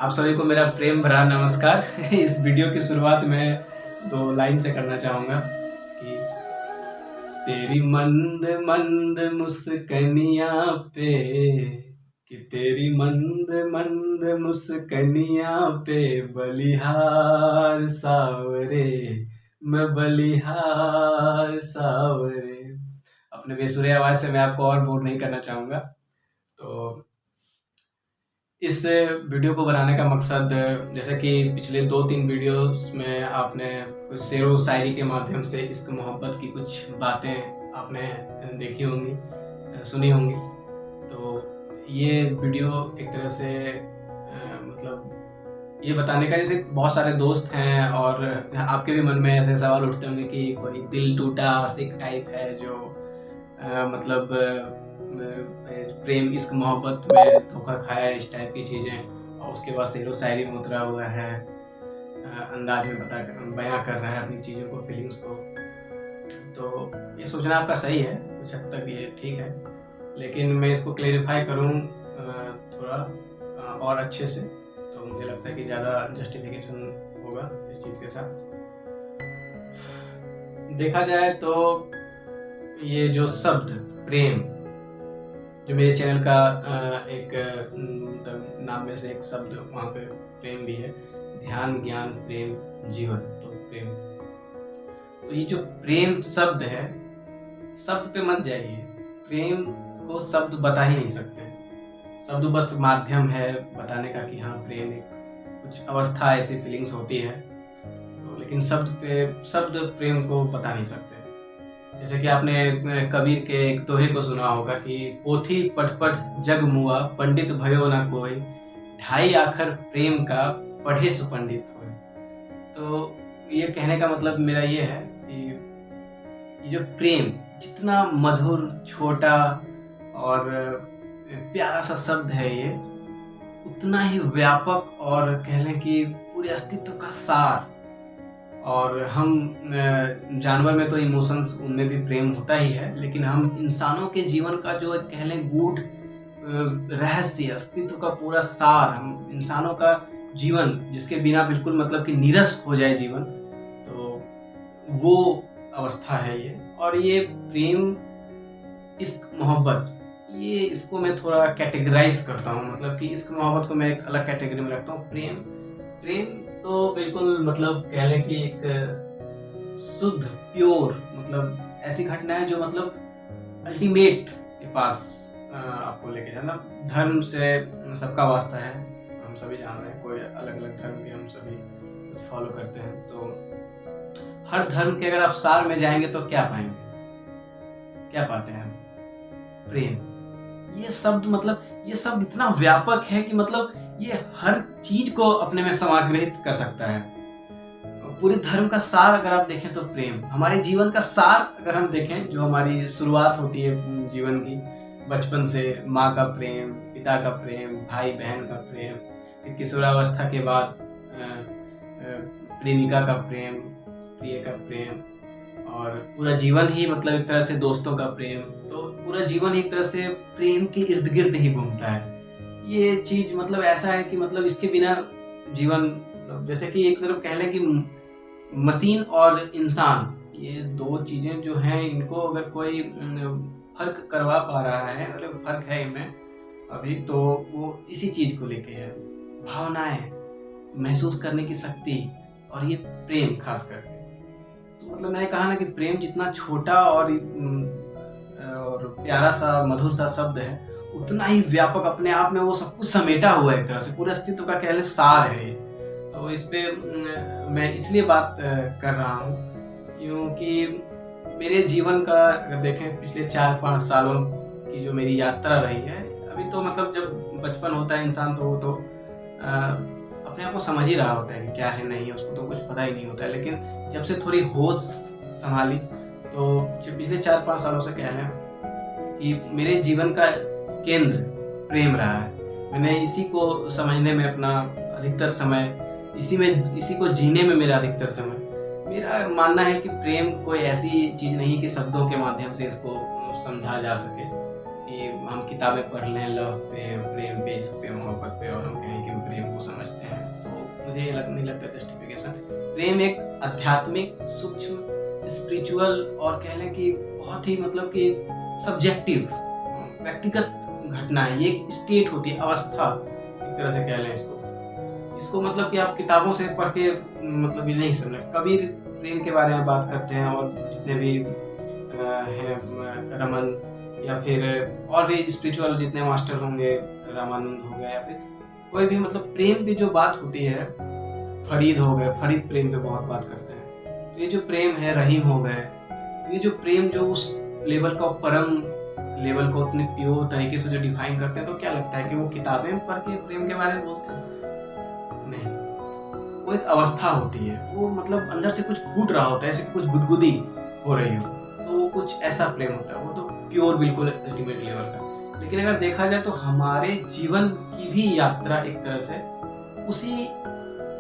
आप सभी को मेरा प्रेम भरा नमस्कार। इस वीडियो की शुरुआत मैं 2 लाइन से करना चाहूँगा कि तेरी मंद मंद मुस्कनियाँ पे, कि तेरी मंद मंद मुस्कनियाँ पे बलिहार सावरे, मैं बलिहार सावरे। अपने बेसुरे आवाज़ से मैं आपको और बोर नहीं करना चाहूँगा। तो इस वीडियो को बनाने का मकसद, जैसे कि पिछले 2-3 वीडियोस में आपने कुछ शेरो शायरी के माध्यम से इश्क मोहब्बत की कुछ बातें आपने देखी होंगी, सुनी होंगी। तो ये वीडियो एक तरह से मतलब ये बताने का, जैसे बहुत सारे दोस्त हैं और आपके भी मन में ऐसे सवाल उठते होंगे कि कोई दिल टूटा आशिक टाइप है जो मतलब प्रेम इश्क मोहब्बत में धोखा खाया, इस टाइप की चीज़ें, और उसके बाद शेरो शायरी में उतरा हुआ है, अंदाज में बयां कर रहा है अपनी चीज़ों को, फीलिंग्स को। तो ये सोचना आपका सही है, कुछ हद तक ये ठीक है, लेकिन मैं इसको क्लेरिफाई करूँ थोड़ा और अच्छे से, तो मुझे लगता है कि ज़्यादा जस्टिफिकेशन होगा इस चीज़ के साथ। देखा जाए तो ये जो शब्द प्रेम, जो मेरे चैनल का एक नाम में से एक शब्द वहाँ पे प्रेम भी है, ध्यान ज्ञान प्रेम जीवन, तो प्रेम। तो ये जो प्रेम शब्द है, शब्द पे मत जाइए, प्रेम को शब्द बता ही नहीं सकते। शब्द बस माध्यम है बताने का कि हाँ प्रेम एक कुछ अवस्था, ऐसी फीलिंग्स होती है, तो लेकिन शब्द प्रेम को बता नहीं सकते। जैसे कि आपने कबीर के एक दोहे को सुना होगा कि पोथी पढ़ जग मुआ, पंडित भयो ना कोई, ढाई आखर प्रेम का पढ़े सुपंडित होए। तो ये कहने का मतलब मेरा ये है कि ये जो प्रेम जितना मधुर, छोटा और प्यारा सा शब्द है, ये उतना ही व्यापक और कह लें कि पूरे अस्तित्व का सार। और हम जानवर में तो इमोशंस, उनमें भी प्रेम होता ही है, लेकिन हम इंसानों के जीवन का जो कह लें गूढ़ रहस्य, अस्तित्व का पूरा सार, हम इंसानों का जीवन जिसके बिना बिल्कुल मतलब कि नीरस हो जाए जीवन, तो वो अवस्था है ये। और ये प्रेम इश्क मोहब्बत, ये इसको मैं थोड़ा कैटेगराइज करता हूँ, मतलब कि इश्क मोहब्बत को मैं एक अलग कैटेगरी में रखता हूँ। प्रेम तो बिल्कुल मतलब कह लें कि एक शुद्ध, प्योर, मतलब ऐसी घटना है जो मतलब अल्टीमेट के पास आपको लेके जाना। धर्म से सबका वास्ता है, हम सभी जान रहे हैं, कोई अलग अलग धर्म के हम सभी फॉलो करते हैं। तो हर धर्म के अगर आप सार में जाएंगे तो क्या पाएंगे, क्या पाते हैं? प्रेम। ये शब्द मतलब ये शब्द इतना व्यापक है कि मतलब ये हर चीज को अपने में समाग्रहित कर सकता है। पूरे धर्म का सार अगर आप देखें तो प्रेम, हमारे जीवन का सार अगर हम देखें, जो हमारी शुरुआत होती है जीवन की, बचपन से माँ का प्रेम, पिता का प्रेम, भाई बहन का प्रेम, फिर किशोरावस्था के बाद प्रेमिका का प्रेम, प्रिय का प्रेम, और पूरा जीवन ही मतलब एक तरह से दोस्तों का प्रेम। तो पूरा जीवन एक तरह से प्रेम के इर्द गिर्द ही घूमता है। ये चीज मतलब ऐसा है कि मतलब इसके बिना जीवन, मतलब जैसे कि एक तरफ कह लें कि मशीन और इंसान, ये 2 चीजें जो हैं, इनको अगर कोई फर्क करवा पा रहा है, मतलब फर्क है इनमें अभी, तो वो इसी चीज को लेके है, भावनाएं, महसूस करने की शक्ति, और ये प्रेम खास करके। तो मतलब मैंने कहा ना कि प्रेम जितना छोटा और प्यारा सा, मधुर सा शब्द है, उतना ही व्यापक अपने आप में वो सब कुछ समेटा हुआ है, एक तरह से पूरे अस्तित्व का कह लें सार है ये। तो इस पे मैं इसलिए बात कर रहा हूँ क्योंकि मेरे जीवन का अगर देखें, पिछले 4-5 सालों की जो मेरी यात्रा रही है, अभी तो मतलब जब बचपन होता है इंसान, तो वो तो अपने आप को समझ ही रहा होता है कि क्या है नहीं है, उसको तो कुछ पता ही नहीं होता है। लेकिन जब से थोड़ी होश संभाली, तो पिछले 4-5 सालों से कह लें कि मेरे जीवन का केंद्र प्रेम रहा है। मैंने इसी को समझने में अपना अधिकतर समय, इसी को जीने में मेरा अधिकतर समय, मेरा मानना है कि प्रेम कोई ऐसी चीज नहीं कि शब्दों के माध्यम से इसको समझा जा सके, कि हम किताबें पढ़ लें लव पे, प्रेम पे, इश्क पे, मोहब्बत पे, और हम कहें कि हम प्रेम को समझते मुझे ये नहीं लगता जस्टिफिकेशन। प्रेम एक आध्यात्मिक, सूक्ष्म, स्पिरिचुअल और कह लें कि बहुत ही मतलब कि सब्जेक्टिव, व्यक्तिगत घटना है। ये एक स्टेट होती है, अवस्था एक तरह से कह लें इसको। इसको मतलब कि आप किताबों से पढ़ के मतलब ये नहीं समझ। कबीर प्रेम के बारे में बात करते हैं, और जितने भी हैं रमन या फिर और भी स्पिरिचुअल जितने मास्टर होंगे, रामानंद हो गया या फिर कोई भी, मतलब प्रेम की जो बात होती है, फरीद हो गए, फरीद प्रेम पे बहुत बात करते हैं। तो ये जो प्रेम है, रहीम हो गए, तो ये जो प्रेम जो उस लेवल का, परम लेवल को उतने प्योर तरीके से जो डिफाइन करते हैं, तो क्या लगता है कि वो किताबें पढ़ के प्रेम के बारे में बोलते हैं? नहीं, वो एक अवस्था होती है। वो मतलब अंदर से कुछ फूट रहा होता है, ऐसे कुछ गुदगुदी हो रही हो, तो वो कुछ ऐसा प्रेम होता है। वो तो प्योर बिल्कुल अल्टीमेट लेवल का। लेकिन अगर देखा जाए तो हमारे जीवन की भी यात्रा एक तरह से उसी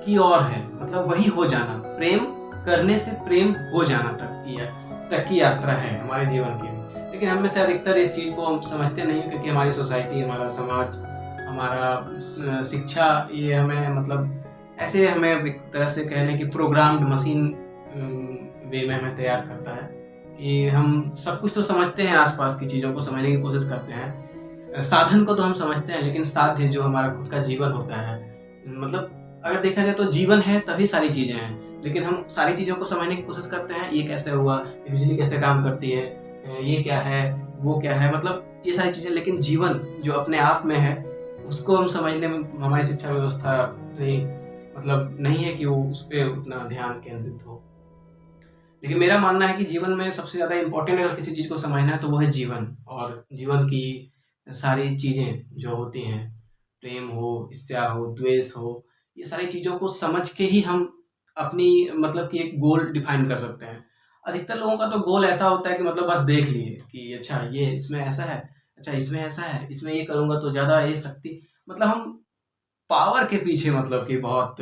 की ओर है, मतलब वही हो जाना, प्रेम करने से प्रेम हो जाना तक की यात्रा है हमारे जीवन की। लेकिन हम में से अधिकतर इस चीज को हम समझते नहीं, क्योंकि हमारी सोसाइटी, हमारा समाज, हमारा शिक्षा, ये हमें मतलब ऐसे हमें एक तरह से कह लें कि प्रोग्राम्ड मशीन वे में हमें तैयार करता है कि हम सब कुछ तो समझते हैं, आसपास की चीज़ों को समझने की कोशिश करते हैं, साधन को तो हम समझते हैं, लेकिन साध्य जो हमारा खुद का जीवन होता है, मतलब अगर देखा जाए तो जीवन है तभी सारी चीज़ें हैं, लेकिन हम सारी चीज़ों को समझने की कोशिश करते हैं। ये कैसे हुआ, बिजली कैसे काम करती है, ये क्या है, वो क्या है, मतलब ये सारी चीज़ें। लेकिन जीवन जो अपने आप में है, उसको हम समझने में हमारी शिक्षा व्यवस्था से मतलब नहीं है कि वो उस पर उतना ध्यान केंद्रित हो। लेकिन मेरा मानना है कि जीवन में सबसे ज़्यादा इम्पोर्टेंट अगर किसी चीज़ को समझना है तो वो है जीवन, और जीवन की सारी चीज़ें जो होती हैं, प्रेम हो, ईर्ष्या हो, द्वेष हो, ये सारी चीज़ों को समझ के ही हम अपनी मतलब कि एक गोल डिफाइन कर सकते हैं। अधिकतर लोगों का तो गोल ऐसा होता है कि मतलब बस देख लिए कि अच्छा ये इसमें ऐसा है, अच्छा इसमें ऐसा है, इसमें ये करूँगा तो ज़्यादा ये शक्ति, मतलब हम पावर के पीछे मतलब कि बहुत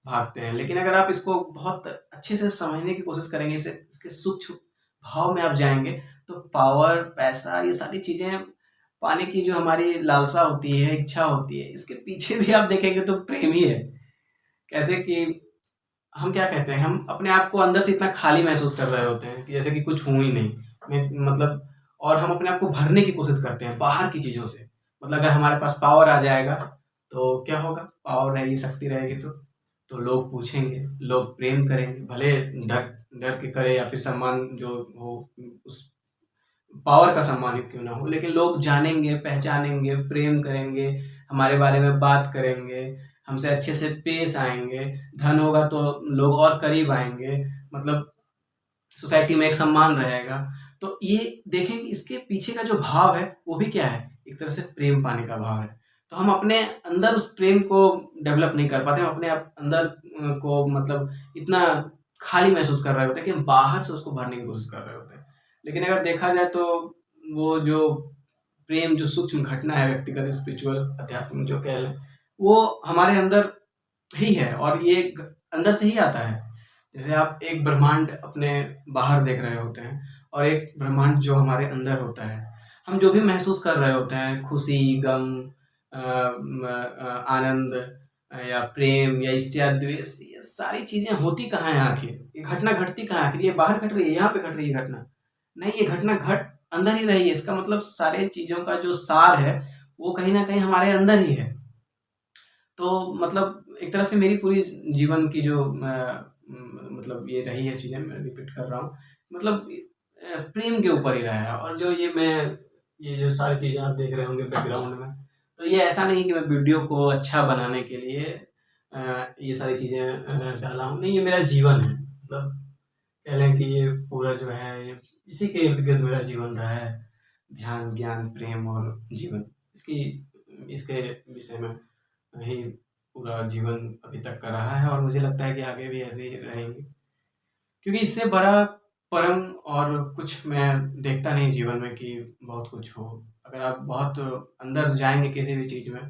भागते हैं। लेकिन अगर आप इसको बहुत अच्छे से समझने की कोशिश करेंगे, इसके सूक्ष्म भाव में आप जाएँगे, तो पावर, पैसा, ये सारी चीज़ें पाने की जो हमारी लालसा होती है, इच्छा होती है, इसके पीछे भी आप देखेंगे तो प्रेम ही है। कैसे कि हम क्या कहते हैं, हम अपने आप को अंदर से इतना खाली महसूस कर रहे होते हैं कि जैसे कि कुछ हूँ ही नहीं। मतलब और हम अपने आप को भरने की कोशिश करते हैं बाहर की चीज़ों से। मतलब अगर हमारे पास पावर आ जाएगा तो क्या होगा? पावर रहेगी, शक्ति रहेगी तो लोग पूछेंगे, लोग प्रेम करेंगे, भले डर डर के करे या फिर सम्मान जो हो, उस पावर का सम्मान ही क्यों ना हो, लेकिन लोग जानेंगे, पहचानेंगे, प्रेम करेंगे, हमारे बारे में बात करेंगे, हमसे अच्छे से पेश आएँगे। धन होगा तो लोग और करीब आएँगे, मतलब सोसाइटी में एक सम्मान रहेगा। तो ये देखें कि इसके पीछे का जो भाव है, वो भी क्या है? एक तरह से प्रेम पाने का भाव है। तो हम अपने अंदर उस प्रेम को डेवलप नहीं कर पाते, हम अपने आप अंदर को मतलब इतना खाली महसूस कर रहे होते हैं कि हम बाहर से उसको भरने की कोशिश कर रहे होते हैं। लेकिन अगर देखा जाए तो वो जो प्रेम, जो सूक्ष्म घटना है, व्यक्तिगत, स्पिरिचुअल, आध्यात्मिक जो कह लें, वो हमारे अंदर ही है, और ये अंदर से ही आता है। जैसे आप एक ब्रह्मांड अपने बाहर देख रहे होते हैं, और एक ब्रह्मांड जो हमारे अंदर होता है। हम जो भी महसूस कर रहे होते हैं, खुशी, गम, आनंद, या प्रेम, या ईर्ष्या, द्वेष, ये सारी चीज़ें होती कहाँ हैं आखिर? ये घटना घटती कहाँ है आखिर? ये बाहर घट रही है, यहाँ पे घट रही है घटना? नहीं, ये घटना घट अंदर ही रही है। इसका मतलब सारे चीज़ों का जो सार है, वो कहीं न कहीं हमारे अंदर ही है। तो मतलब एक तरह से मेरी पूरी जीवन की जो मतलब ये रही है चीज़ें, मैं रिपीट कर रहा हूँ, मतलब प्रेम के ऊपर ही रहा है। और जो ये जो सारी चीज़ें आप देख रहे होंगे बैकग्राउंड में, तो ये ऐसा नहीं कि मैं वीडियो को अच्छा बनाने के लिए ये सारी चीज़ें डाला हूँ। नहीं, ये मेरा जीवन है। मतलब कह लें कि ये पूरा जो है, ये इसी के इर्द-गिर्द मेरा जीवन रहा है। ध्यान, ज्ञान, प्रेम और जीवन, इसके विषय में ही पूरा जीवन अभी तक का रहा है, और मुझे लगता है कि आगे भी ऐसे ही रहेंगे, क्योंकि इससे बड़ा परम और कुछ मैं देखता नहीं जीवन में कि बहुत कुछ हो। अगर आप बहुत अंदर जाएंगे किसी भी चीज़ में,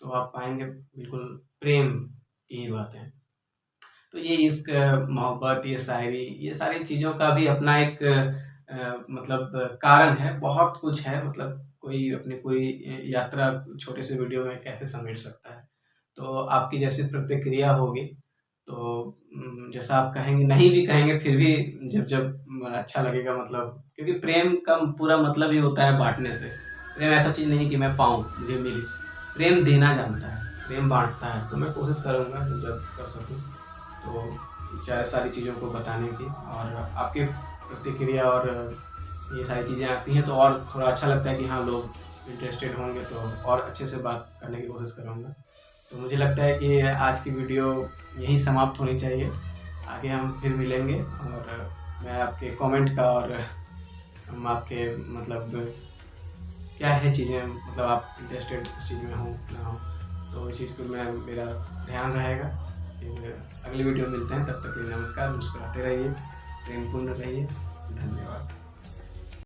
तो आप पाएंगे बिल्कुल प्रेम की ही बात है। तो ये इश्क, मोहब्बत, ये शायरी, ये सारी चीज़ों का भी अपना एक मतलब कारण है। बहुत कुछ है, मतलब कोई अपनी पूरी यात्रा छोटे से वीडियो में कैसे समेट सकता है। तो आपकी जैसी प्रतिक्रिया होगी, तो जैसा आप कहेंगे, नहीं भी कहेंगे फिर भी जब जब अच्छा लगेगा, मतलब क्योंकि प्रेम का पूरा मतलब ही होता है बाँटने से। प्रेम ऐसा चीज़ नहीं कि मैं पाऊँ, मुझे मिले। प्रेम देना जानता है, प्रेम बाँटता है। तो मैं कोशिश करूँगा जब कर सकूँ तो सारी चीज़ों को बताने की, और आपकी प्रतिक्रिया और ये सारी चीज़ें आती हैं तो और थोड़ा अच्छा लगता है कि हाँ, लोग इंटरेस्टेड होंगे, तो और अच्छे से बात करने की कोशिश करूँगा। तो मुझे लगता है कि आज की वीडियो यहीं समाप्त होनी चाहिए। आगे हम फिर मिलेंगे, और मैं आपके कमेंट का, और हम आपके मतलब क्या है चीज़ें, मतलब आप इंटरेस्टेड उस चीज़ में हो ना हो, तो इस चीज़ पे मेरा ध्यान रहेगा। फिर अगली वीडियो मिलते हैं, तब तक के लिए नमस्कार। मुस्कुराते रहिए, प्रेमपूर्ण रहिए। धन्यवाद।